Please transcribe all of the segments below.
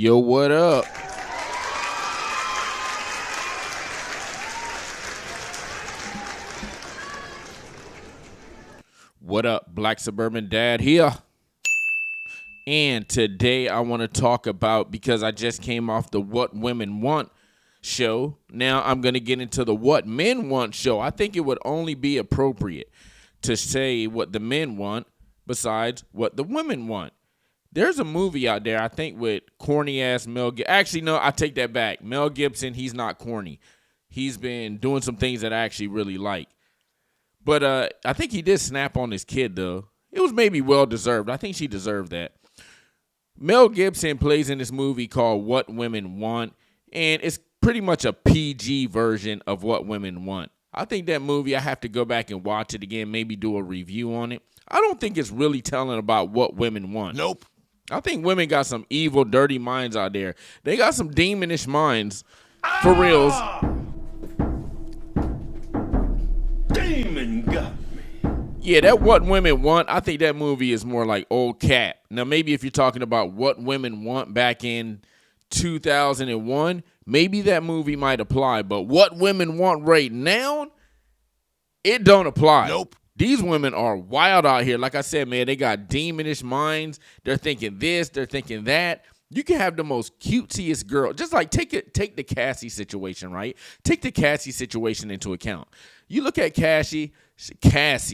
Yo, what up? What up, Black Suburban Dad here. And today I want to talk about, because I just came off the What Women Want show, now I'm going to get into the What Men Want show. I think it would only be appropriate to say what the men want besides what the women want. There's a movie out there, I think, with corny-ass Mel Gibson. Actually, no, I take that back. Mel Gibson, he's not corny. He's been doing some things that I actually really like. But I think he did snap on his kid, though. It was maybe well-deserved. I think she deserved that. Mel Gibson plays in this movie called What Women Want, and it's pretty much a PG version of What Women Want. I think that movie, I have to go back and watch it again, maybe do a review on it. I don't think it's really telling about what women want. Nope. I think women got some evil, dirty minds out there. They got some demonish minds, for reals. Demon got me. Yeah, that What Women Want, I think that movie is more like old cat. Now, maybe if you're talking about what women want back in 2001, maybe that movie might apply. But what women want right now, it don't apply. Nope. These women are wild out here. Like I said, man, they got demonish minds. They're thinking this, they're thinking that. You can have the most cutesiest girl. Just like take the Cassie situation, right? Take the Cassie situation into account. You look at Cassie,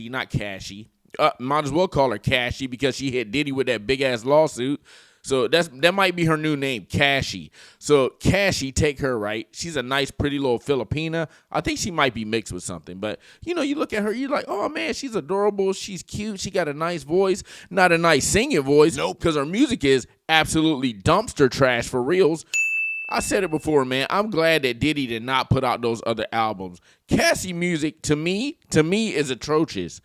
not Cassie. Might as well call her Cassie because she hit Diddy with that big ass lawsuit. So that might be her new name, Cassie. So Cassie, take her, right? She's a nice, pretty little Filipina. I think she might be mixed with something. But, you know, you look at her, you're like, oh, man, she's adorable. She's cute. She got a nice voice. Not a nice singing voice. Nope. Because her music is absolutely dumpster trash for reals. I said it before, man. I'm glad that Diddy did not put out those other albums. Cassie music, to me, is atrocious.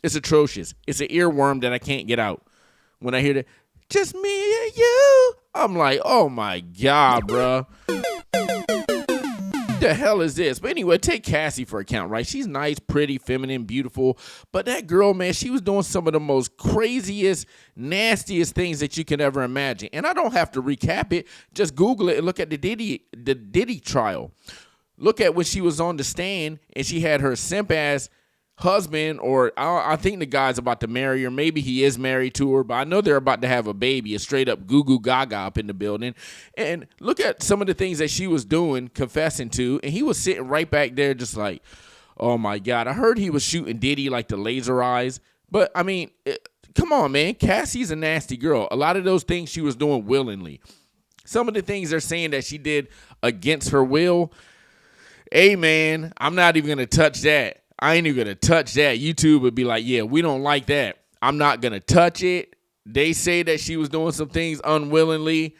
It's atrocious. It's an earworm that I can't get out. When I hear that, just me and you, I'm like, oh my God, bro. The hell is this? But anyway, take Cassie for account, right? She's nice, pretty, feminine, beautiful. But that girl, man, she was doing some of the most craziest, nastiest things that you can ever imagine. And I don't have to recap it. Just Google it and look at the Diddy trial. Look at when she was on the stand and she had her simp-ass husband, or I think the guy's about to marry her. Maybe he is married to her, but I know they're about to have a baby, a straight up goo goo gaga up in the building. And look at some of the things that she was doing, confessing to, and he was sitting right back there just like, oh my God. I heard he was shooting Diddy like the laser eyes, but I mean, come on, man. Cassie's a nasty girl. A lot of those things she was doing willingly. Some of the things they're saying that she did against her will, hey man, I'm not even going to touch that. I ain't even going to touch that. YouTube would be like, yeah, we don't like that. I'm not going to touch it. They say that she was doing some things unwillingly.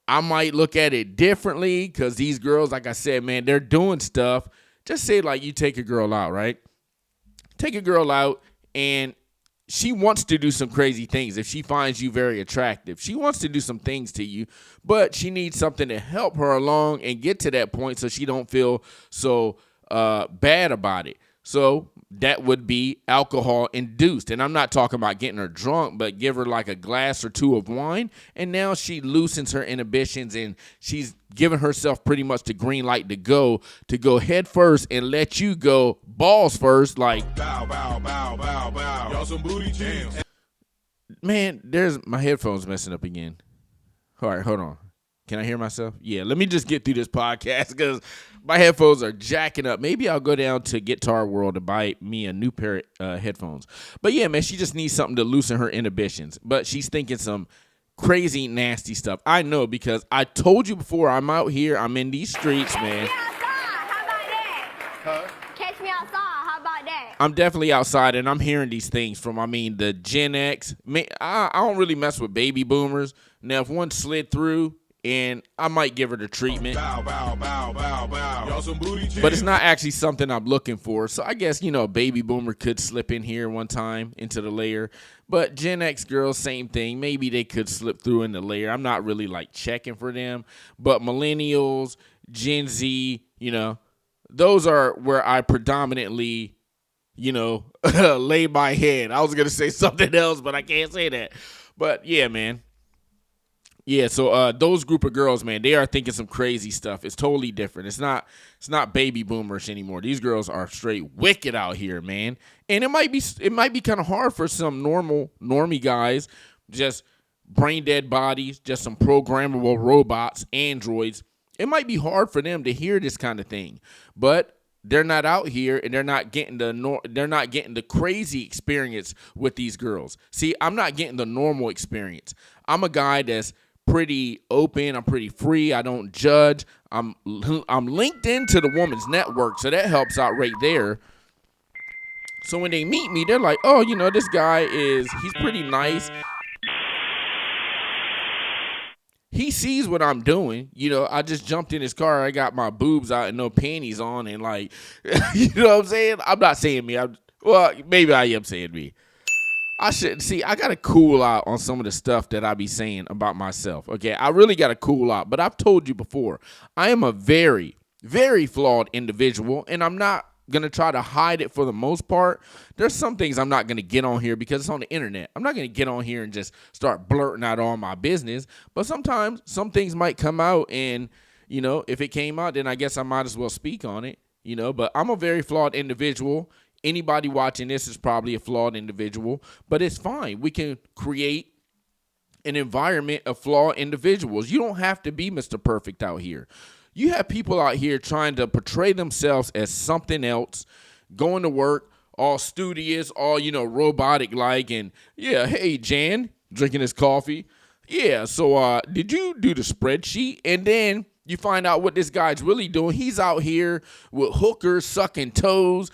I might look at it differently because these girls, like I said, man, they're doing stuff. Just say like you take a girl out, right? Take a girl out and she wants to do some crazy things if she finds you very attractive. She wants to do some things to you, but she needs something to help her along and get to that point so she don't feel so bad about it. So that would be alcohol induced. And I'm not talking about getting her drunk, but give her like a glass or two of wine. And now she loosens her inhibitions and she's giving herself pretty much the green light to go head first and let you go balls first. Like, Bow, bow, bow, bow, bow. Y'all some booty jams. man, there's my headphones messing up again. All right, hold on. Can I hear myself? Yeah, let me just get through this podcast because my headphones are jacking up. Maybe I'll go down to Guitar World to buy me a new pair of headphones. But yeah, man, she just needs something to loosen her inhibitions. But she's thinking some crazy, nasty stuff. I know because I told you before, I'm out here. I'm in these streets, man. Catch me outside. How about that? I'm definitely outside, and I'm hearing these things from, the Gen X. I don't really mess with baby boomers. Now, if one slid through, and I might give her the treatment. Bow, bow, bow, bow, bow. Y'all some booty jams. But it's not actually something I'm looking for. So I guess, a baby boomer could slip in here one time into the layer. But Gen X girls, same thing. Maybe they could slip through in the layer. I'm not really like checking for them. But millennials, Gen Z, those are where I predominantly, lay my head. I was going to say something else, but I can't say that. But yeah, man. Yeah, so those group of girls, man, they are thinking some crazy stuff. It's totally different. It's not baby boomers anymore. These girls are straight wicked out here, man. And it might be kind of hard for some normie guys, just brain dead bodies, just some programmable robots, androids. It might be hard for them to hear this kind of thing, but they're not out here and they're not getting the crazy experience with these girls. See, I'm not getting the normal experience. I'm a guy that's pretty open. I'm pretty free. I don't judge. I'm linked into the woman's network, so that helps out right there. So when they meet me, they're like, oh, this guy he's pretty nice. He sees what I'm doing. I just jumped in his car. I got my boobs out and no panties on. And like, you know what I'm saying? I'm not saying me. Well, maybe I am saying me. I got to cool out on some of the stuff that I be saying about myself. Okay, I really got to cool out. But I've told you before, I am a very, very flawed individual, and I'm not going to try to hide it for the most part. There's some things I'm not going to get on here because it's on the internet. I'm not going to get on here and just start blurting out all my business. But sometimes some things might come out, and, if it came out, then I guess I might as well speak on it, But I'm a very flawed individual. Anybody watching this is probably a flawed individual, but it's fine. We can create an environment of flawed individuals. You don't have to be Mr. Perfect out here. You have people out here trying to portray themselves as something else, going to work, all studious, all, robotic-like, and, yeah, hey, Jan, drinking his coffee. Yeah, so did you do the spreadsheet? And then you find out what this guy's really doing. He's out here with hookers, sucking toes,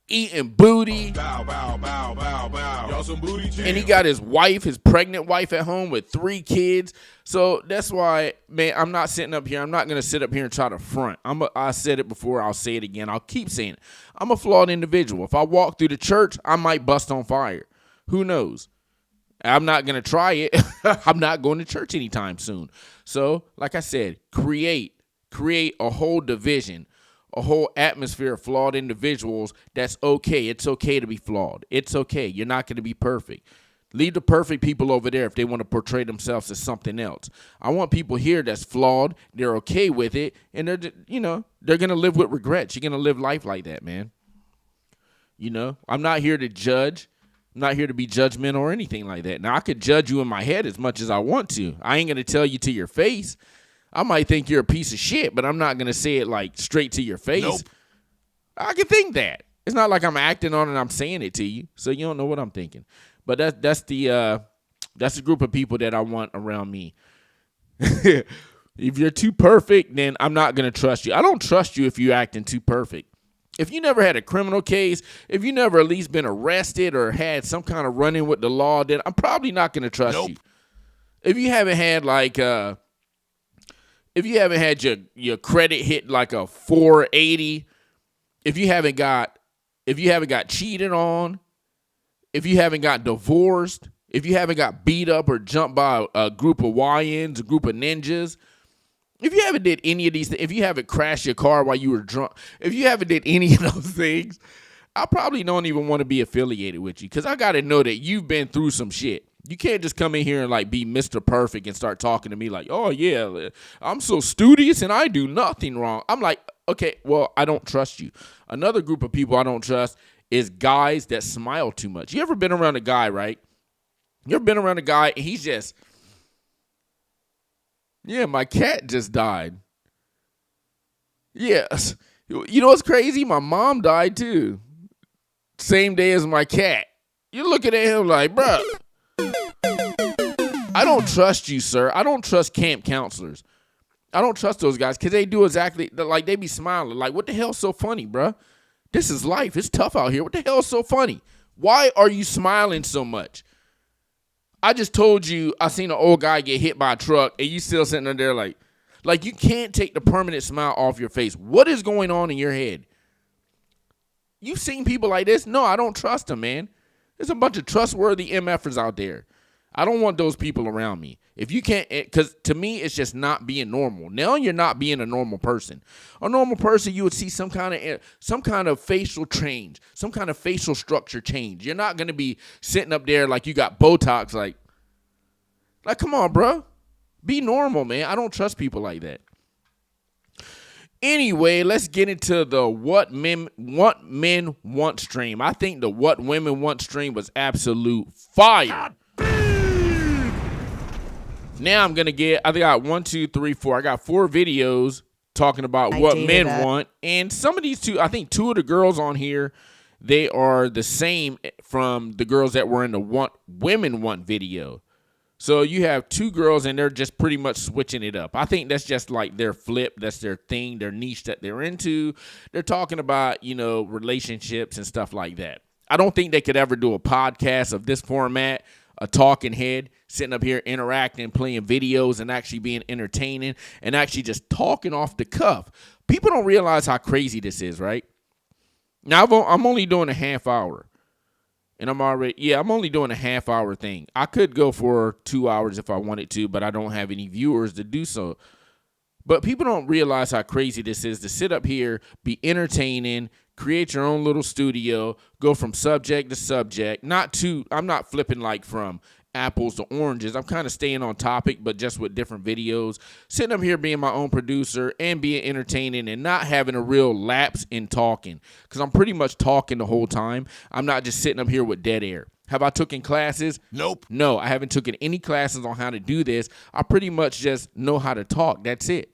eating booty. Bow, bow, bow, bow, bow. Y'all some booty jams. And he got his pregnant wife at home with 3 kids. So that's why, man, I'm not sitting up here. I'm not going to sit up here and try to front. I said it before. I'll say it again. I'll keep saying it. I'm a flawed individual. If I walk through the church, I might bust on fire. Who knows? I'm not going to try it. I'm not going to church anytime soon. So, like I said, create a whole division, a whole atmosphere of flawed individuals. That's okay. It's okay to be flawed. It's okay. You're not going to be perfect. Leave the perfect people over there if they want to portray themselves as something else. I want people here that's flawed. They're okay with it, and they're going to live with regrets. You're going to live life like that, man. I'm not here to judge. I'm not here to be judgmental or anything like that. Now, I could judge you in my head as much as I want to. I ain't going to tell you to your face. I might think you're a piece of shit, but I'm not going to say it like straight to your face. Nope. I can think that. It's not like I'm acting on it and I'm saying it to you, so you don't know what I'm thinking. But that's the group of people that I want around me. If you're too perfect, then I'm not going to trust you. I don't trust you if you're acting too perfect. If you never had a criminal case, if you never at least been arrested or had some kind of run-in with the law, then I'm probably not going to trust you. If you haven't had your credit hit like a 480, if you haven't got cheated on, if you haven't got divorced, if you haven't got beat up or jumped by a group of YNs, a group of ninjas, if you haven't did any of these things, if you haven't crashed your car while you were drunk, if you haven't did any of those things, I probably don't even want to be affiliated with you because I got to know that you've been through some shit. You can't just come in here and like be Mr. Perfect and start talking to me like, oh, yeah, I'm so studious and I do nothing wrong. I'm like, okay, well, I don't trust you. Another group of people I don't trust is guys that smile too much. You ever been around a guy, right? You ever been around a guy and he's just, yeah, my cat just died. Yes. You know what's crazy? My mom died too. Same day as my cat. You're looking at him like, bruh, I don't trust you, sir. I don't trust camp counselors. I don't trust those guys because they do exactly, like they be smiling. Like, what the hell's so funny, bruh? This is life. It's tough out here. What the hell is so funny? Why are you smiling so much? I just told you I seen an old guy get hit by a truck and you still sitting there like you can't take the permanent smile off your face. What is going on in your head? You've seen people like this? No, I don't trust them, man. There's a bunch of trustworthy MFers out there. I don't want those people around me. If you can't, because to me, it's just not being normal. Now you're not being a normal person. A normal person, you would see some kind of facial change, some kind of facial structure change. You're not going to be sitting up there like you got Botox, like come on, bro. Be normal, man. I don't trust people like that. Anyway, let's get into the What Men Want stream. I think the What Women Want stream was absolute fire. Now I'm going to get, I got 1, 2, 3, 4. I got 4 videos talking about what men want. And some of these two, I think 2 of the girls on here, they are the same from the girls that were in the What Women Want video. So you have 2 girls and they're just pretty much switching it up. I think that's just like their flip. That's their thing, their niche that they're into. They're talking about, relationships and stuff like that. I don't think they could ever do a podcast of this format, a talking head, sitting up here interacting, playing videos and actually being entertaining and actually just talking off the cuff. People don't realize how crazy this is, right? Now, I'm only doing a half hour. And I'm only doing a half hour thing. I could go for 2 hours if I wanted to, but I don't have any viewers to do so. But people don't realize how crazy this is to sit up here, be entertaining, create your own little studio, go from subject to subject. I'm not flipping like from apples to oranges. I'm kind of staying on topic, but just with different videos. Sitting up here being my own producer and being entertaining and not having a real lapse in talking. Because I'm pretty much talking the whole time. I'm not just sitting up here with dead air. Have I taken classes? Nope. No, I haven't taken any classes on how to do this. I pretty much just know how to talk. That's it.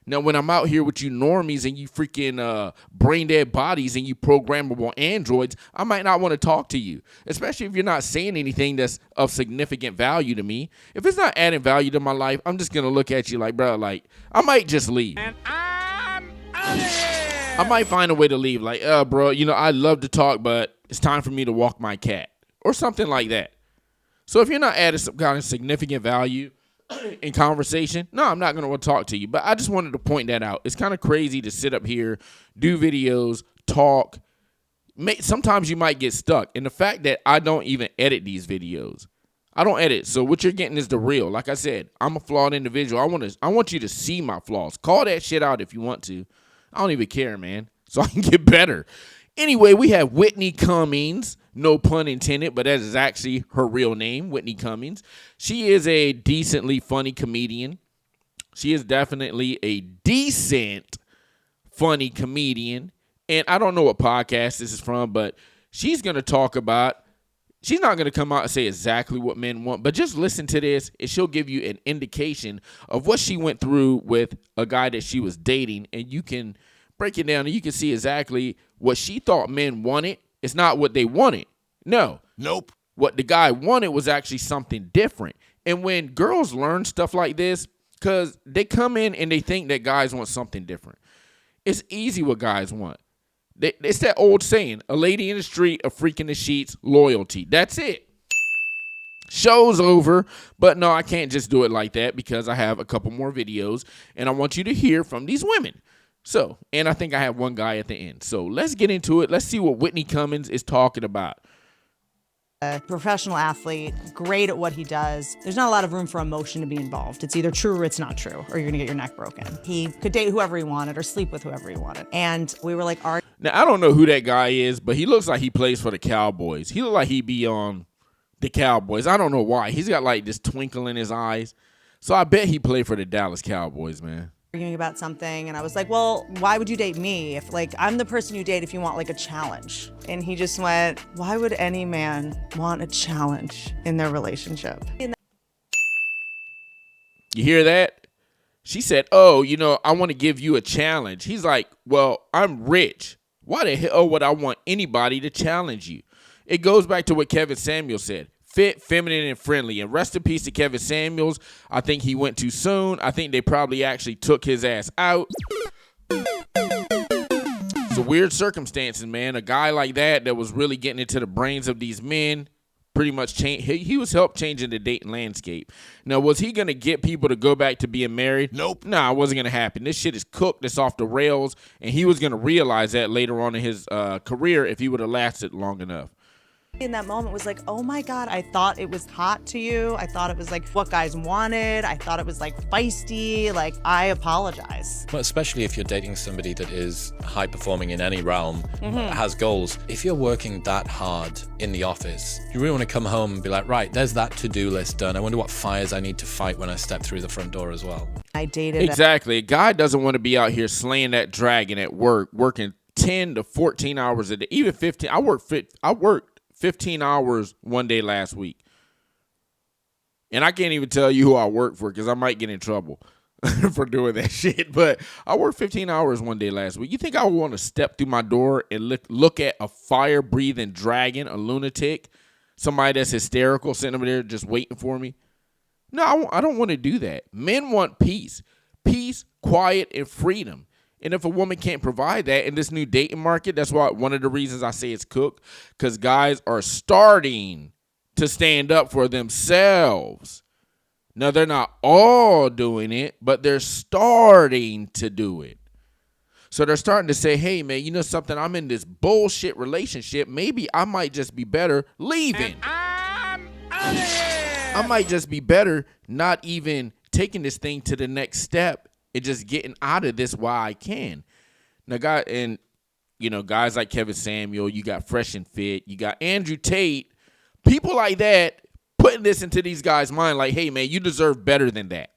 Now, when I'm out here with you normies and you freaking brain dead bodies and you programmable androids, I might not want to talk to you, especially if you're not saying anything that's of significant value to me. If it's not adding value to my life, I'm just going to look at you like, bro, like, I might just leave. And I'm out of here. I might find a way to leave. Like, bro, I love to talk, but it's time for me to walk my cat or something like that. So if you're not adding some kind of significant value in conversation, no, I'm not going to want to talk to you. But I just wanted to point that out. It's kind of crazy to sit up here, do videos, talk. Sometimes you might get stuck. And the fact that I don't even edit these videos. I don't edit. So what you're getting is the real. Like I said, I'm a flawed individual. I want you to see my flaws. Call that shit out if you want to. I don't even care, man. So I can get better. Anyway, we have Whitney Cummings. No pun intended, but that is actually her real name, Whitney Cummings. She is a decently funny comedian. She is definitely a decent funny comedian. And I don't know what podcast this is from, but she's going to talk about, she's not going to come out and say exactly what men want, but just listen to this and she'll give you an indication of what she went through with a guy that she was dating. And you can break it down and you can see exactly what she thought men wanted. It's not what they wanted. No. Nope. What the guy wanted was actually something different. And when girls learn stuff like this, because they come in and they think that guys want something different. It's easy what guys want. It's that old saying, a lady in the street, a freak in the sheets, loyalty. That's it. Show's over. But no, I can't just do it like that because I have a couple more videos and I want you to hear from these women. So, and I think I have one guy at the end. So let's get into it. Let's see what Whitney Cummings is talking about. A professional athlete, great at what he does. There's not a lot of room for emotion to be involved. It's either true or it's not true, or you're gonna get your neck broken. He could date whoever he wanted or sleep with whoever he wanted. And we were like, now, I don't know who that guy is, but he looks like he plays for the Cowboys. He looks like he be on the Cowboys. I don't know why. He's got like this twinkle in his eyes. So I bet he played for the Dallas Cowboys, man. arguing about something, and I was like, well, why would you date me if, like, I'm the person you date if you want, like, a challenge? And he just went, why would any man want a challenge in their relationship? You hear that? She said, oh, you know, I want to give you a challenge. He's like, well, I'm rich. Why the hell would I want anybody to challenge you? It goes back to what Kevin Samuels said. Fit, feminine, and friendly. And rest in peace to Kevin Samuels. I think he went too soon. I think they probably actually took his ass out. It's a weird circumstances, man. A guy like that was really getting into the brains of these men pretty much changed. He was helped changing the dating landscape. Now, was he going to get people to go back to being married? Nope. Nah, it wasn't going to happen. This shit is cooked. It's off the rails. And he was going to realize that later on in his career if he would have lasted long enough. In that moment was like, oh my God, I thought it was hot to you. I thought it was like what guys wanted. I thought it was like feisty. Like, I apologize. Well, especially if you're dating somebody that is high performing in any realm, has goals. If you're working that hard in the office, you really want to come home and be like, right, there's that to-do list done. I wonder what fires I need to fight when I step through the front door as well. I dated Exactly. A guy doesn't want to be out here slaying that dragon at work, working 10 to 14 hours a day, even 15. I worked 15 hours one day last week. And I can't even tell you who I work for because I might get in trouble for doing that shit. But I worked 15 hours one day last week. You think I would want to step through my door and look at a fire-breathing dragon, a lunatic, somebody that's hysterical sitting over there just waiting for me? No, I don't want to do that. Men want peace. Peace, quiet, and freedom. And if a woman can't provide that in this new dating market, that's why one of the reasons I say it's cooked, because guys are starting to stand up for themselves. Now, they're not all doing it, but they're starting to do it. So they're starting to say, hey, man, you know something? I'm in this bullshit relationship. Maybe I might just be better leaving. I'm out of here. I might just be better not even taking this thing to the next step and just getting out of this while I can. Now, guys like Kevin Samuel, you got Fresh and Fit, you got Andrew Tate, people like that putting this into these guys' mind like, hey, man, you deserve better than that.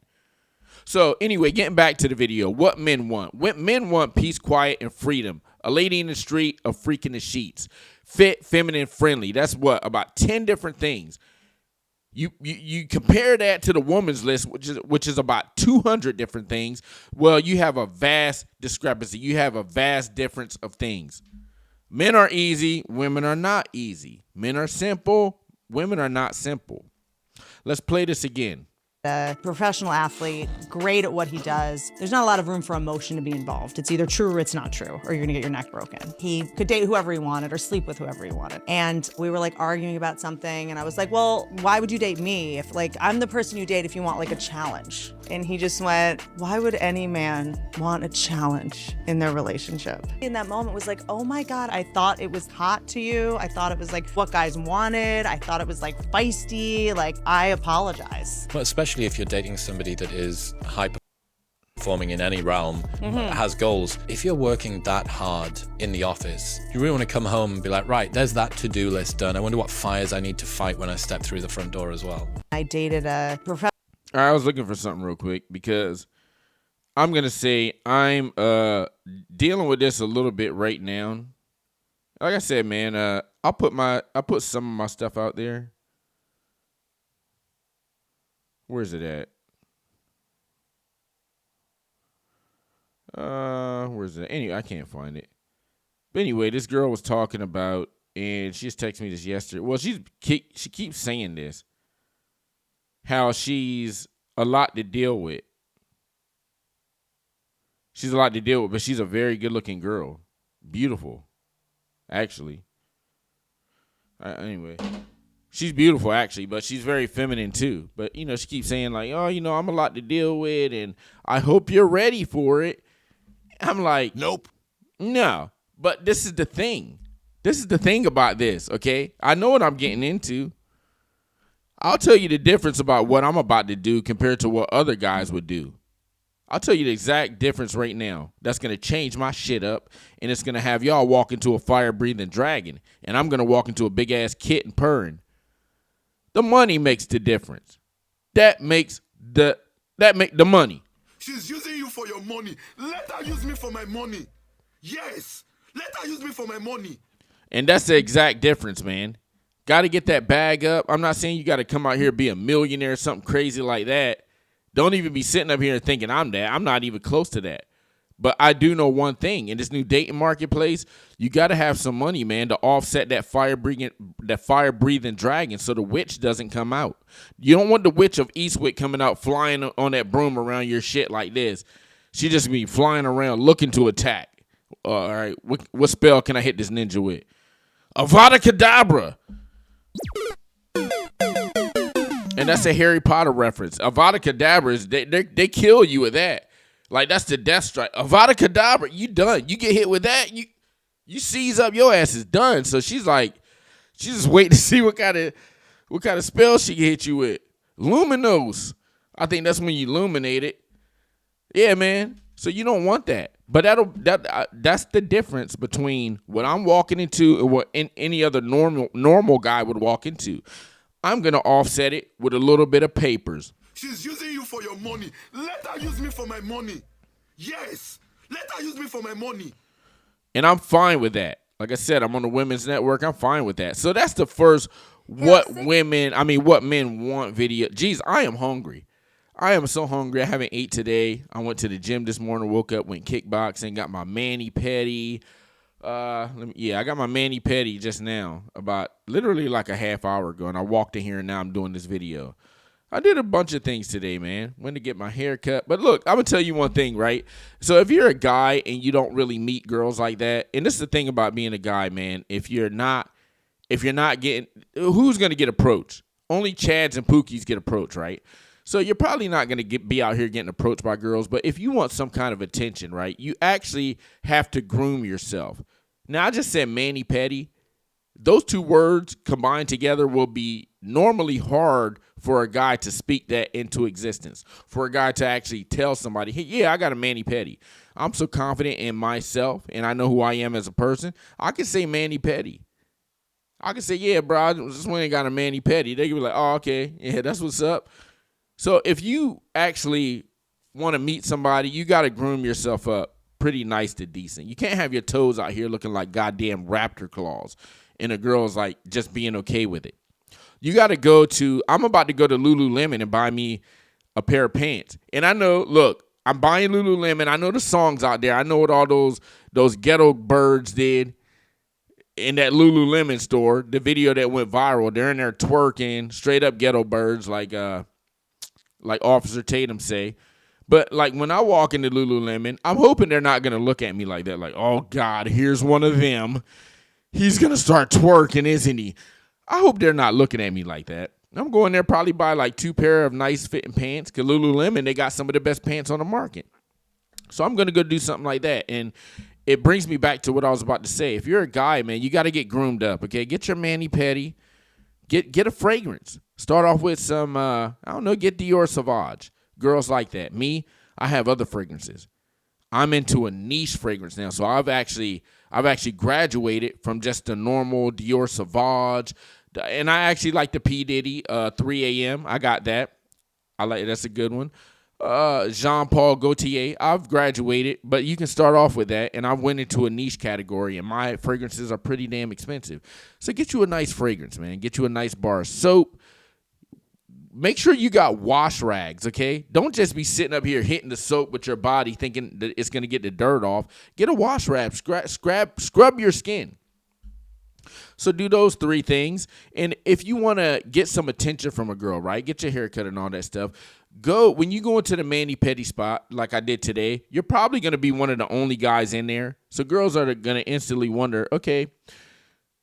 So anyway, getting back to the video, what men want. Men want peace, quiet, and freedom. A lady in the street, a freak in the sheets. Fit, feminine, friendly. That's what? About 10 different things. You compare that to the woman's list, which is about 200 different things. Well, you have a vast discrepancy. You have a vast difference of things. Men are easy. Women are not easy. Men are simple. Women are not simple. Let's play this again. A professional athlete, great at what he does. There's not a lot of room for emotion to be involved. It's either true or it's not true, or you're gonna get your neck broken. He could date whoever he wanted or sleep with whoever he wanted. And we were like arguing about something, and I was like, well, why would you date me? If like, I'm the person you date if you want like a challenge. And he just went, why would any man want a challenge in their relationship? In that moment was like, oh my God, I thought it was hot to you. I thought it was like what guys wanted. I thought it was like feisty. Like, I apologize. Well, especially if you're dating somebody that is high performing in any realm, has goals. If you're working that hard in the office, you really want to come home and be like, right, there's that to-do list done. I wonder what fires I need to fight when I step through the front door as well. I dated a professional. I was looking for something real quick because I'm going to say I'm dealing with this a little bit right now. Like I said, man, I'll put some of my stuff out there. Where's it at? Where's it? Anyway, I can't find it. But anyway, this girl was talking about, and she just texted me this yesterday. Well, she keeps saying this. How she's a lot to deal with. She's a lot to deal with, but she's a very good-looking girl. Beautiful, actually. Anyway, she's beautiful, actually, but she's very feminine, too. But, you know, she keeps saying, like, oh, you know, I'm a lot to deal with, and I hope you're ready for it. I'm like, nope. No, but this is the thing. This is the thing about this, okay? I know what I'm getting into. I'll tell you the difference about what I'm about to do compared to what other guys would do. I'll tell you the exact difference right now. That's going to change my shit up, and it's going to have y'all walk into a fire-breathing dragon, and I'm going to walk into a big-ass kitten purring. The money makes the difference. That makes the money. She's using you for your money. Let her use me for my money. Yes. Let her use me for my money. And that's the exact difference, man. Got to get that bag up. I'm not saying you got to come out here and be a millionaire or something crazy like that. Don't even be sitting up here and thinking I'm that. I'm not even close to that. But I do know one thing. In this new dating marketplace, you got to have some money, man, to offset that fire-breathing dragon so the witch doesn't come out. You don't want the witch of Eastwick coming out flying on that broom around your shit like this. She just be flying around looking to attack. All right, what spell can I hit this ninja with? Avada Kedavra. And that's a Harry Potter reference. Avada Kedavra is they kill you with that. Like, that's the death strike. Avada Kedavra, you done. You get hit with that, you seize up, your ass is done. So she's like, She's just waiting to see what kind of spell she can hit you with. Luminous. I think that's when you illuminate it. Yeah, man. So you don't want that. But that's the difference between what I'm walking into and what any other normal guy would walk into. I'm going to offset it with a little bit of papers. She's using you for your money. Let her use me for my money. Yes. Let her use me for my money. And I'm fine with that. Like I said, I'm on the Women's Network. I'm fine with that. So that's the first what men want video. Jeez, I am hungry. I am so hungry. I haven't ate today. I went to the gym this morning, woke up, went kickboxing, got my mani-pedi. I got my mani-pedi just now, about literally like a half hour ago, and I walked in here, and now I'm doing this video. I did a bunch of things today, man. Went to get my hair cut. But look, I'm going to tell you one thing, right? So if you're a guy and you don't really meet girls like that, and this is the thing about being a guy, man, if you're not getting, who's going to get approached? Only Chads and Pookies get approached, right? So you're probably not going to be out here getting approached by girls, but if you want some kind of attention, right, you actually have to groom yourself. Now, I just said mani-pedi. Those two words combined together will be normally hard for a guy to speak that into existence, for a guy to actually tell somebody, hey, yeah, I got a mani-pedi. I'm so confident in myself, and I know who I am as a person. I can say mani-pedi. I can say, yeah, bro, I just went and got a mani-pedi. They can be like, oh, okay, yeah, that's what's up. So if you actually want to meet somebody, you got to groom yourself up pretty nice to decent. You can't have your toes out here looking like goddamn raptor claws and a girl's like just being okay with it. You got to I'm about to go to Lululemon and buy me a pair of pants. And I know, look, I'm buying Lululemon. I know the songs out there. I know what all those ghetto birds did in that Lululemon store, the video that went viral. They're in there twerking, straight up ghetto birds like Officer Tatum say. But like when I walk into Lululemon, I'm hoping they're not going to look at me like that. Like, oh God, here's one of them. He's going to start twerking, isn't he? I hope they're not looking at me like that. I'm going there probably buy like 2 pair of nice fitting pants. Because Lululemon, they got some of the best pants on the market. So I'm going to go do something like that. And it brings me back to what I was about to say. If you're a guy, man, you got to get groomed up, okay? Get your mani-pedi. Get a fragrance. Start off with some, get Dior Sauvage. Girls like that. Me, I have other fragrances. I'm into a niche fragrance now. So I've actually graduated from just the normal Dior Sauvage. And I actually like the P. Diddy 3 a.m. I got that. That's a good one. Jean Paul Gaultier. I've graduated, but you can start off with that. And I went into a niche category, and my fragrances are pretty damn expensive. So get you a nice fragrance, man. Get you a nice bar of soap. Make sure you got wash rags, okay? Don't just be sitting up here hitting the soap with your body thinking that it's going to get the dirt off. Get a wash rag. Scrub your skin. So do those 3 things. And if you want to get some attention from a girl, right, get your hair cut and all that stuff, when you go into the mani-pedi spot like I did today, you're probably going to be one of the only guys in there. So girls are going to instantly wonder, okay,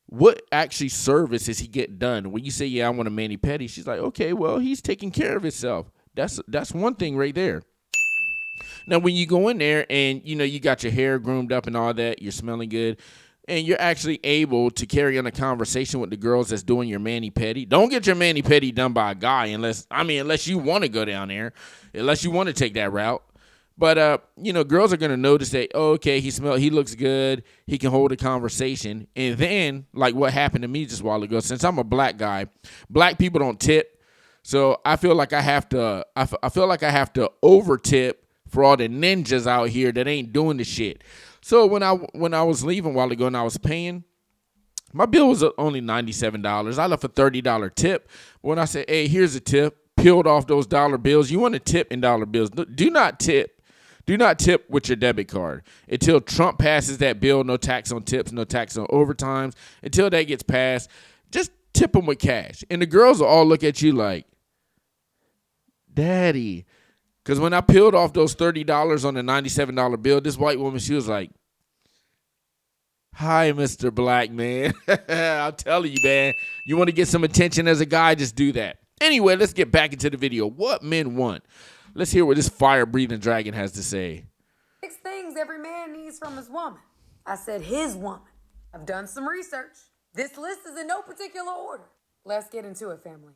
what actually service is he getting done? When you say, yeah, I want a mani-pedi, she's like, okay, well, he's taking care of himself. That's one thing right there. Now, when you go in there and, you got your hair groomed up and all that, you're smelling good, and you're actually able to carry on a conversation with the girls that's doing your mani-pedi. Don't get your mani-pedi done by a guy unless you want to go down there, unless you want to take that route. But, girls are going to notice that, oh, okay, he looks good. He can hold a conversation. And then, like what happened to me just a while ago, since I'm a black guy, black people don't tip. So I feel like I have to over tip for all the ninjas out here that ain't doing the shit. So when I was leaving a while ago and I was paying, my bill was only $97. I left a $30 tip. When I said, hey, here's a tip, peeled off those dollar bills. You want to tip in dollar bills. Do not tip. Do not tip with your debit card until Trump passes that bill. No tax on tips, no tax on overtimes. Until that gets passed, just tip them with cash. And the girls will all look at you like, Daddy. Because when I peeled off those $30 on the $97 bill, this white woman, she was like, hi, Mr. Black Man. I'm telling you, man, you want to get some attention as a guy, just do that. Anyway, let's get back into the video. What men want. Let's hear what this fire-breathing dragon has to say. 6 things every man needs from his woman. I said his woman. I've done some research. This list is in no particular order. Let's get into it, family.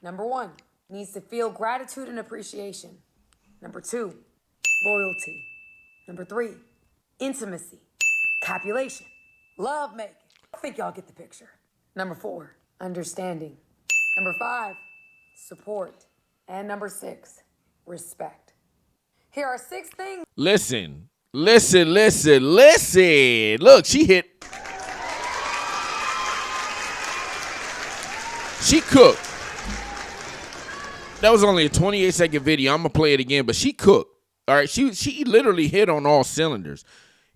Number 1, needs to feel gratitude and appreciation. Number 2, loyalty. Number 3, intimacy, copulation, love making. I think y'all get the picture. Number 4, understanding. Number 5, support. And number 6, respect. Here are 6 things. Listen. Look, she hit. She cooked. That was only a 28-second video. I'm going to play it again, but she cooked. All right, she literally hit on all cylinders.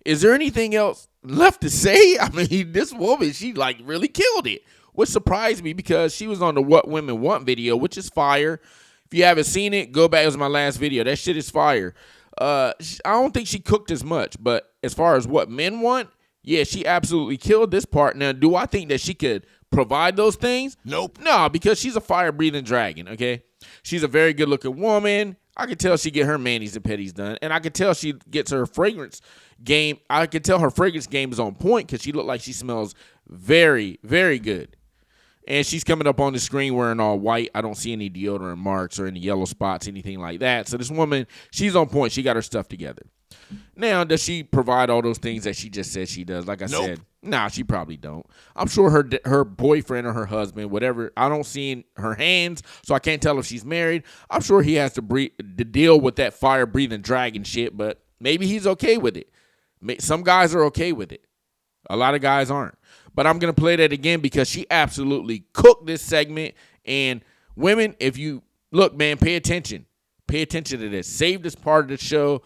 Is there anything else left to say? I mean, this woman, she like really killed it, which surprised me because she was on the What Women Want video, which is fire. If you haven't seen it, go back. It was my last video. That shit is fire. I don't think she cooked as much, but as far as what men want, yeah, she absolutely killed this part. Now, do I think that she could provide those things? Nope. No, because she's a fire-breathing dragon, okay? She's a very good-looking woman. I can tell she get her manis and petties done, and I can tell she gets her fragrance game. I can tell her fragrance game is on point because she looked like she smells very, very good. And she's coming up on the screen wearing all white. I don't see any deodorant marks or any yellow spots, anything like that. So this woman, she's on point. She got her stuff together. Now, does she provide all those things that she just said she does? Like I said, nah, she probably don't. I'm sure her boyfriend or her husband, whatever, I don't see her hands, so I can't tell if she's married. I'm sure he has to deal with that fire-breathing dragon shit, but maybe he's okay with it. Some guys are okay with it. A lot of guys aren't. But I'm going to play that again because she absolutely cooked this segment. And women, if you look, man, pay attention. Pay attention to this. Save this part of the show.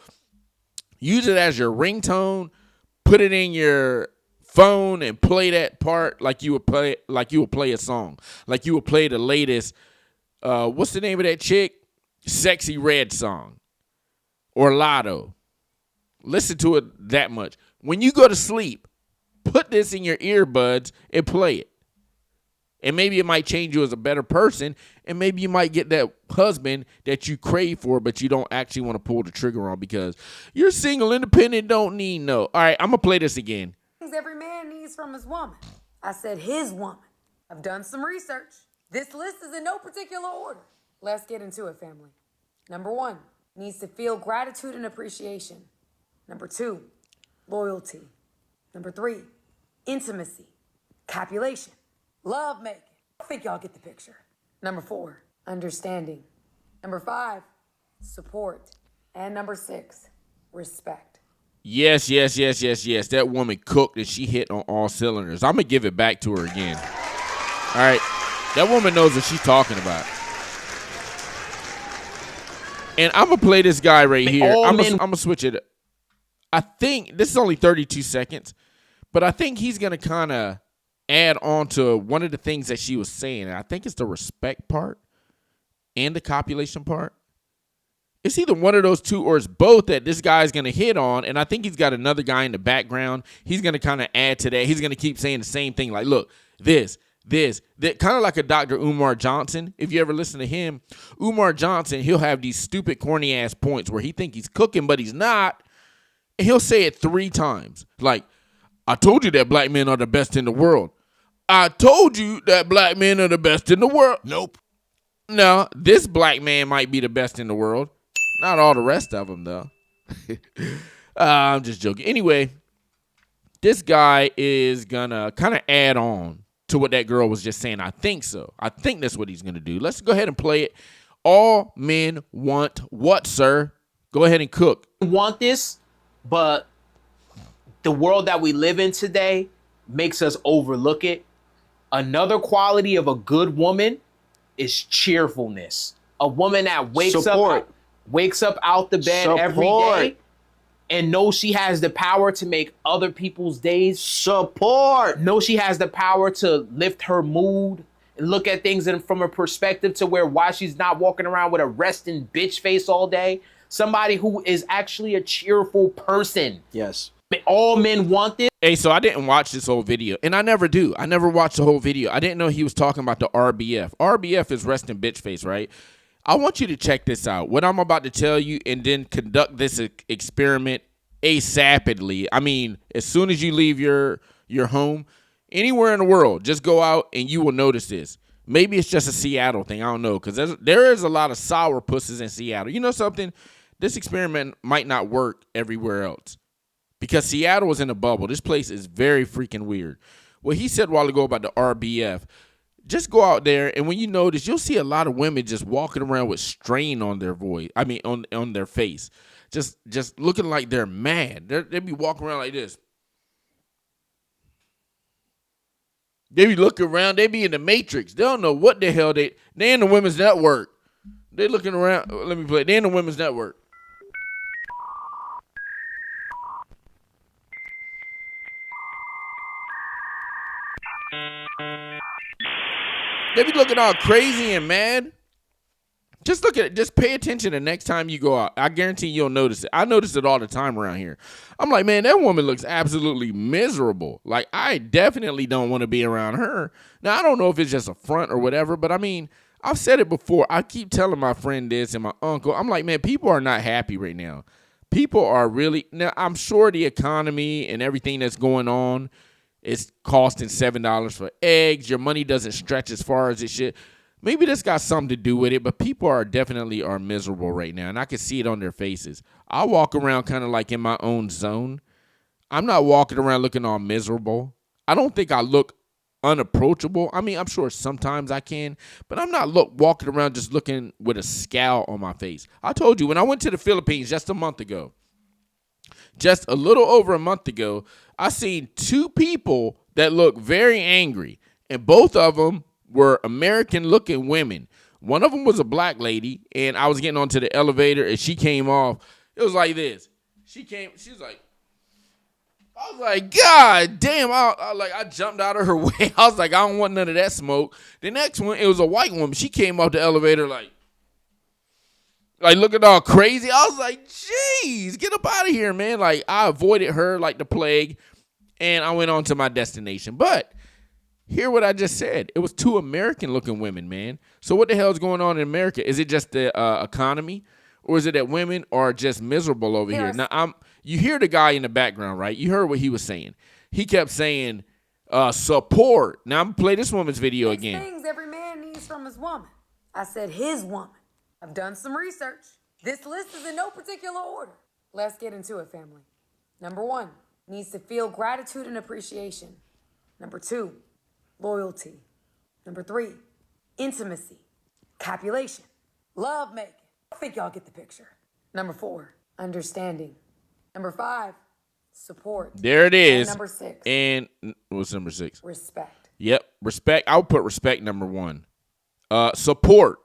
Use it as your ringtone. Put it in your phone and play that part like you would play a song. Like you would play the latest, what's the name of that chick? Sexy Red song. Or Lotto. Listen to it that much. When you go to sleep, put this in your earbuds and play it. And maybe it might change you as a better person. And maybe you might get that husband that you crave for, but you don't actually want to pull the trigger on because you're single, independent, don't need no. All right, I'm going to play this again. Things every man needs from his woman. I said his woman. I've done some research. This list is in no particular order. Let's get into it, family. Number 1, needs to feel gratitude and appreciation. Number 2, loyalty. Number 3, intimacy, copulation, love making. I think y'all get the picture. Number 4, understanding. Number 5, support. And number 6, respect. Yes. That woman cooked and she hit on all cylinders. I'm going to give it back to her again. All right. That woman knows what she's talking about. And I'm going to play this guy right here. I'm going to switch it. I think this is only 32 seconds, but I think he's going to kind of add on to one of the things that she was saying. And I think it's the respect part and the copulation part. It's either one of those two or it's both that this guy's going to hit on. And I think he's got another guy in the background. He's going to kind of add to that. He's going to keep saying the same thing. Like, look, this, that kind of like a Dr. Umar Johnson. If you ever listen to him, Umar Johnson, he'll have these stupid, corny ass points where he think he's cooking, but he's not. And he'll say it 3 times. Like, I told you that black men are the best in the world. I told you that black men are the best in the world. Nope. No, this black man might be the best in the world. Not all the rest of them, though. I'm just joking. Anyway, this guy is going to kind of add on to what that girl was just saying. I think so. I think that's what he's going to do. Let's go ahead and play it. All men want what, sir? Go ahead and cook. Want this, but the world that we live in today makes us overlook it. Another quality of a good woman is cheerfulness. A woman that wakes up out the bed every day and knows she has the power to make other people's days. Knows she has the power to lift her mood and look at things from a perspective to why she's not walking around with a resting bitch face all day. Somebody who is actually a cheerful person. Yes. All men want this. Hey, so I didn't watch this whole video, and I never do. I never watched the whole video. I didn't know he was talking about the RBF. RBF is resting bitch face, right? I want you to check this out. What I'm about to tell you, and then conduct this experiment ASAPidly. I mean, as soon as you leave your home, Anywhere in the world, just go out and you will notice this. Maybe it's just a Seattle thing. I don't know, because there is a lot of sour pussies in Seattle. You know something? This experiment might not work everywhere else because Seattle is in a bubble. This place is very freaking weird. What he said a while ago about the RBF, just go out there, and when you notice, you'll see a lot of women just walking around with strain on their voice. I mean, on their face, just looking like they're mad. They be walking around like this. They be looking around. They be in the Matrix. They don't know what the hell they in the Women's Network. They looking around. Let me play. They in the Women's Network. They be looking all crazy and mad. Just look at it. Just pay attention the next time you go out. I guarantee you'll notice it. I notice it all the time around here. I'm like, man, that woman looks absolutely miserable. Like, I definitely don't want to be around her. Now, I don't know if it's just a front or whatever, but I mean, I've said it before. I keep telling my friend this and my uncle. I'm like, man, people are not happy right now. People are really, now I'm sure the economy and everything that's going on is costing $7 for eggs. Your money doesn't stretch as far as it should. Maybe this got something to do with it, but people are definitely miserable right now, and I can see it on their faces. I walk around kind of like in my own zone. I'm not walking around looking all miserable. I don't think I look unapproachable. I mean, I'm sure sometimes I can, but I'm not walking around just looking with a scowl on my face. I told you, when I went to the Philippines just a month ago, just a little over a month ago, I seen two people that look very angry, and both of them were American-looking women. One of them was a black lady, and I was getting onto the elevator, and she came off. It was like this. She was like, I was like, God damn. I jumped out of her way. I was like, I don't want none of that smoke. The next one, it was a white woman. She came off the elevator like looking all crazy. I was like, jeez, get up out of here, man. Like, I avoided her like the plague, and I went on to my destination. But hear what I just said. It was two American-looking women, man. So what the hell is going on in America? Is it just the economy, or is it that women are just miserable over here? Now, you hear the guy in the background, right? You heard what he was saying. He kept saying, support. Now, I'm going to play this woman's video again. Things every man needs from his woman. I said his woman. I've done some research. This list is in no particular order. Let's get into it, family. Number 1, needs to feel gratitude and appreciation. Number 2, loyalty. Number 3, intimacy, copulation, love making. I think y'all get the picture. Number 4, understanding. Number 5, support. There it is. And number 6. And what's number 6? Respect. Yep, respect. I would put respect number 1. Support.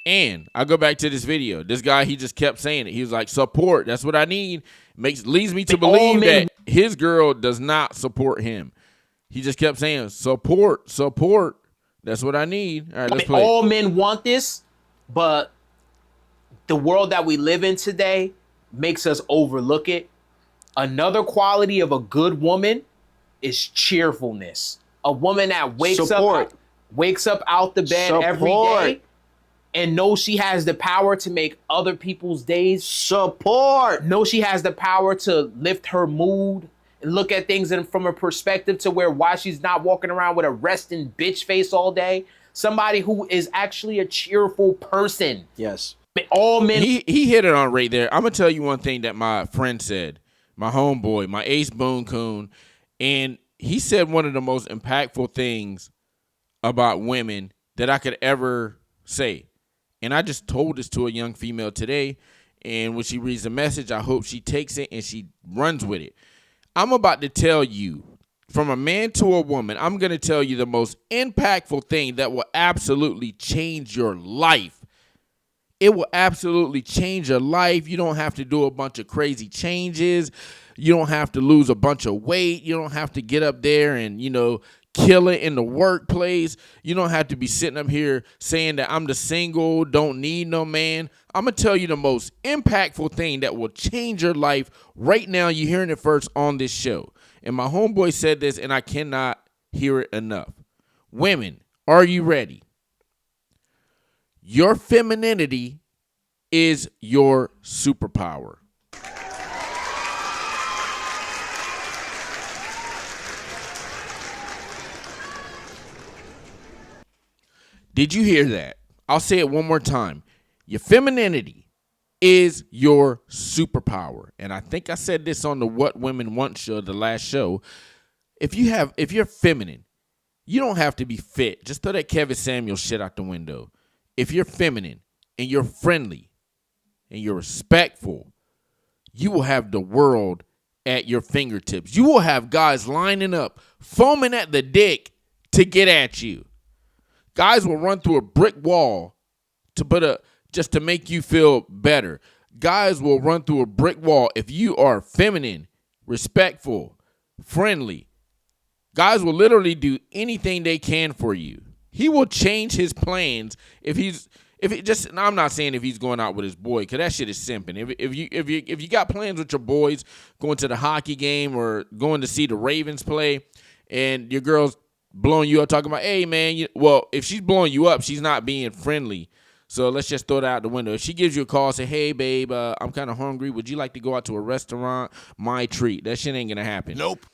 And I go back to this video. This guy, he just kept saying it. He was like, support. That's what I need. Leads me to believe that his girl does not support him. He just kept saying, support. That's what I need. All right, let's play. All men want this, but the world that we live in today makes us overlook it. Another quality of a good woman is cheerfulness. A woman that wakes up out the bed every day and knows she has the power to make other people's days. Knows she has the power to lift her mood and look at things from a perspective to why she's not walking around with a resting bitch face all day. Somebody who is actually a cheerful person. Yes. All men. He hit it on right there. I'm going to tell you one thing that my friend said, my homeboy, my Ace Boone Coon, and he said one of the most impactful things about women that I could ever say. And I just told this to a young female today, and when she reads the message, I hope she takes it and she runs with it. I'm about to tell you, from a man to a woman, I'm going to tell you the most impactful thing that will absolutely change your life. It will absolutely change your life. You don't have to do a bunch of crazy changes. You don't have to lose a bunch of weight. You don't have to get up there and, kill it in the workplace. You don't have to be sitting up here saying that I'm the single, don't need no man. I'm going to tell you the most impactful thing that will change your life right now. You're hearing it first on this show. And my homeboy said this, and I cannot hear it enough. Women, are you ready? Your femininity is your superpower. Did you hear that? I'll say it one more time. Your femininity is your superpower. And I think I said this on the What Women Want show, the last show. If you're feminine, you don't have to be fit. Just throw that Kevin Samuel shit out the window. If you're feminine and you're friendly and you're respectful, you will have the world at your fingertips. You will have guys lining up, foaming at the dick to get at you. Guys will run through a brick wall just to make you feel better. Guys will run through a brick wall if you are feminine, respectful, friendly. Guys will literally do anything they can for you. He will change his plans I'm not saying if he's going out with his boy, because that shit is simping. If you got plans with your boys, going to the hockey game or going to see the Ravens play, and your girl's blowing you up talking about, hey, man, if she's blowing you up, she's not being friendly. So let's just throw that out the window. If she gives you a call, say, hey, babe, I'm kind of hungry. Would you like to go out to a restaurant? My treat. That shit ain't going to happen. Nope.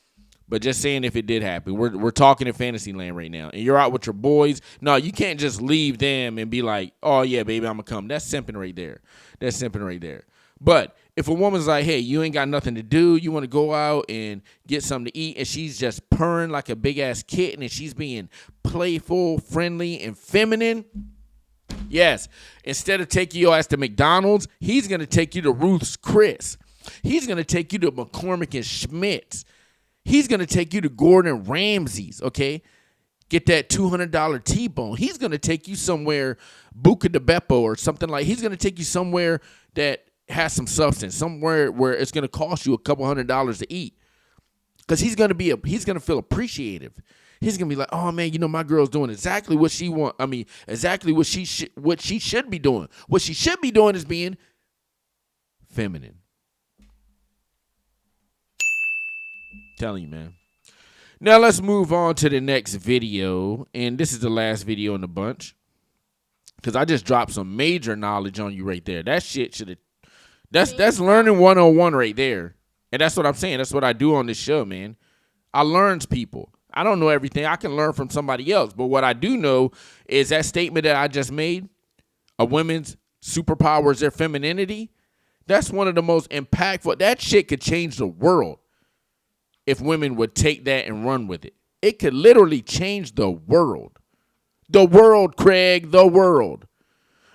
But just saying if it did happen. We're talking in fantasy land right now. And you're out with your boys. No, you can't just leave them and be like, oh, yeah, baby, I'm going to come. That's simping right there. But if a woman's like, hey, you ain't got nothing to do, you want to go out and get something to eat, and she's just purring like a big-ass kitten, and she's being playful, friendly, and feminine, yes, instead of taking your ass to McDonald's, he's going to take you to Ruth's Chris. He's going to take you to McCormick and Schmidt's. He's going to take you to Gordon Ramsay's, okay? Get that $200 T-bone. He's going to take you somewhere, Buca de Beppo or something like. He's going to take you somewhere that has some substance, somewhere where it's going to cost you a couple $100s to eat. Because he's going to feel appreciative. He's going to be like, oh, man, my girl's doing exactly what she wants. I mean, exactly what she should be doing. What she should be doing is being feminine. Telling you, man. Now let's move on to the next video. And this is the last video in the bunch. Because I just dropped some major knowledge on you right there. That shit should have... That's learning 101 right there. And that's what I'm saying. That's what I do on this show, man. I learns people. I don't know everything. I can learn from somebody else. But what I do know is that statement that I just made, a woman's superpower is their femininity. That's one of the most impactful. That shit could change the world if women would take that and run with it. It could literally change the world. The world, Craig, the world.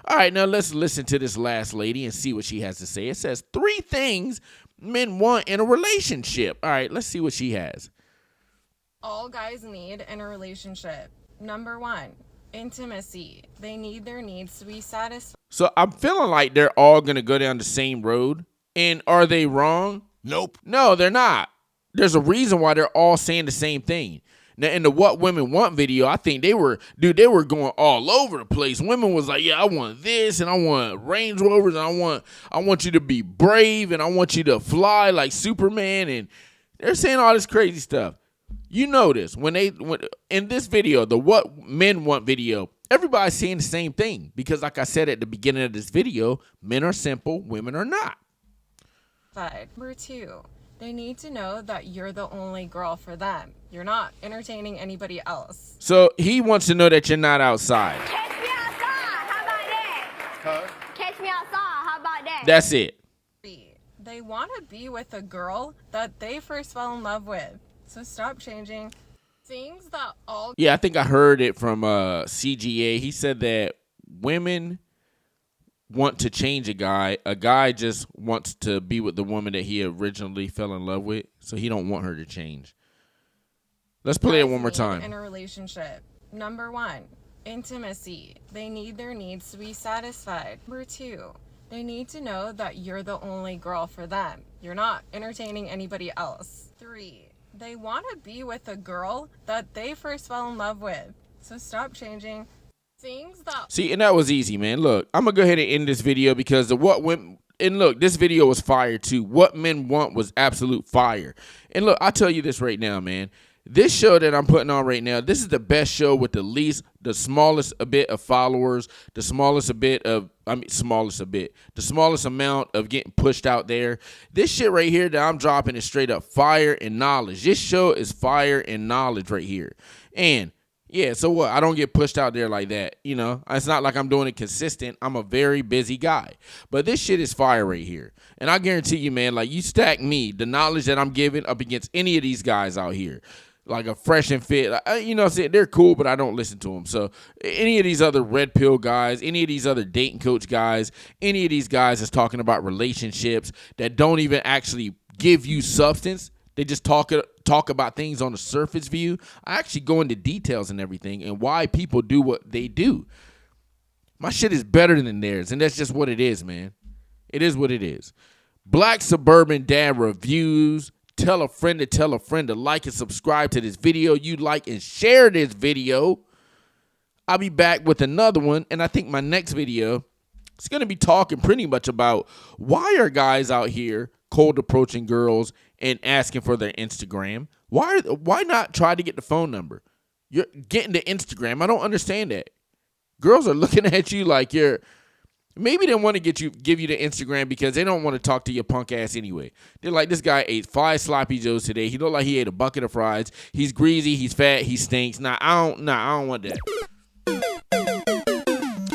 All right, now let's listen to this last lady and see what she has to say. It says 3 things men want in a relationship. All right, let's see what she has. All guys need in a relationship. Number 1, intimacy. They need their needs to be satisfied. So I'm feeling like they're all going to go down the same road. And are they wrong? Nope. No, they're not. There's a reason why they're all saying the same thing. Now, in the What Women Want video, I think they were going all over the place. Women was like, yeah, I want this, and I want Range Rovers, and I want you to be brave, and I want you to fly like Superman, and they're saying all this crazy stuff. You notice when in this video, the What Men Want video, everybody's saying the same thing. Because like I said at the beginning of this video, men are simple, women are not. Number 2, they need to know that you're the only girl for them. You're not entertaining anybody else. So he wants to know that you're not outside. Catch me outside. How about that? Huh? Catch me outside. How about that? That's it. They want to be with a girl that they first fell in love with. So stop changing things that all... Yeah, I think I heard it from CGA. He said that women want to change a guy. A guy just wants to be with the woman that he originally fell in love with, so he don't want her to change. Let's play it one more time. In a relationship. Number 1, intimacy. They need their needs to be satisfied. Number 2, they need to know that you're the only girl for them. You're not entertaining anybody else. 3, they want to be with a girl that they first fell in love with. So stop changing things that... See, and that was easy, man. Look, I'm going to go ahead and end this video because the What Women... And look, this video was fire too. What Men Want was absolute fire. And look, I'll tell you this right now, man. This show that I'm putting on right now, this is the best show with the smallest a bit of followers, the smallest amount of getting pushed out there. This shit right here that I'm dropping is straight up fire and knowledge. This show is fire and knowledge right here. And Yeah, so what? I don't get pushed out there like that. You know, it's not like I'm doing it consistent. I'm a very busy guy. But this shit is fire right here. And I guarantee you, man, like you stack me, the knowledge that I'm giving up against any of these guys out here, like a Fresh and Fit, you know what I'm saying? They're cool, but I don't listen to them. So any of these other red pill guys, any of these other dating coach guys, any of these guys that's talking about relationships that don't even actually give you substance, they just talk about things on the surface view. I actually go into details and everything and why people do what they do. My shit is better than theirs, and that's just what it is, man. It is what it is. Black Suburban Dad Reviews. Tell a friend to like and subscribe to this video. You like and share this video. I'll be back with another one, and I think my next video is going to be talking pretty much about why are guys out here cold approaching girls and asking for their Instagram. Why not try to get the phone number? You're getting the Instagram. I don't understand that. Girls are looking at you like you're, maybe they want to give you the Instagram because they don't want to talk to your punk ass anyway. They're like, this guy ate 5 sloppy joes today. He looked like he ate a bucket of fries. He's greasy, he's fat, he stinks. I don't want that.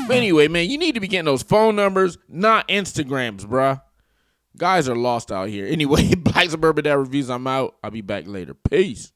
But anyway, man, you need to be getting those phone numbers, not Instagrams, bruh. Guys are lost out here. Anyway, Black Suburban Dad Reviews, I'm out. I'll be back later. Peace.